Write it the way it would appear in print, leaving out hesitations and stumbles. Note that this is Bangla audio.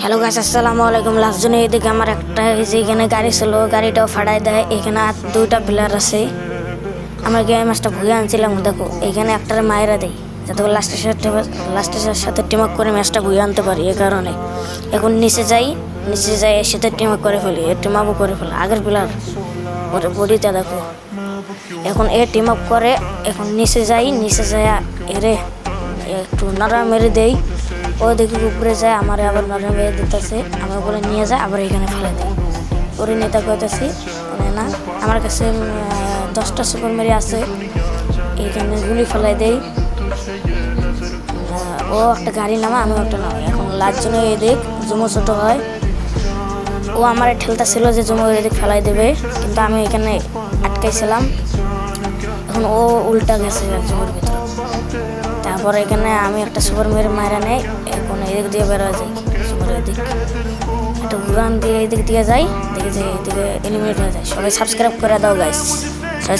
হ্যালো গাইস, আসসালামু আলাইকুম। লাস্ট জন্য এদিকে আমার একটা এখানে গাড়ি ছিল, গাড়িটাও ফাড়াই দেয়। এখানে আর দুইটা প্লেয়ার আছে। আমরা গিয়ে ম্যাচটা ঘুরে আনছিলাম। দেখো এখানে একটারে মায়েরা দেয় যাতে লাস্টের সাথে টিম আপ করে ম্যাচটা ঘুরে আনতে পারি। এই কারণে এখন নিচে যাই এর সাথে টিম আপ করে ফেলি, এর টিম আপও করে ফেলি। আগের প্লেয়ার ওর বডিটা দেখো, এখন এ টিম আপ করে। এখন নিচে যাই এরে একটু নাড়া মেরে দেই। ও দেখি উপরে যায়, আমার আবার নড়া মেরে দিতেছে। আমার বলে নিয়ে যায়, আবার এখানে ফেলে দেয়। ওরে নেতা কইতেছি না, আমার কাছে 10টা সুপার মেরি আছে। এইখানে গুলি ফেলাই দেই। ও একটা গাড়ি নামা, আমিও একটা নামাই। এখন লাস্টজনে এদিক জুমো ছোট হয়। ও আমার ঠেলতা ছিল যে জুমো এদিক ফেলাই দেবে, কিন্তু আমি এখানে আটকাইছিলাম। এখন ও উল্টা গেছে জুমোর ভিতরে। তারপর এখানে আমি একটা সুপার মেরে মারা নেই। এখন এদিক দিয়ে বেরোয় যাই, সুপার এদিক একটা ঘুরান দিয়ে এদিক দিয়ে যাই। দেখি যে এদিকে এলিমিনেট হয়ে যায়। সবাই সাবস্ক্রাইব করে দাও গাইস, সবাই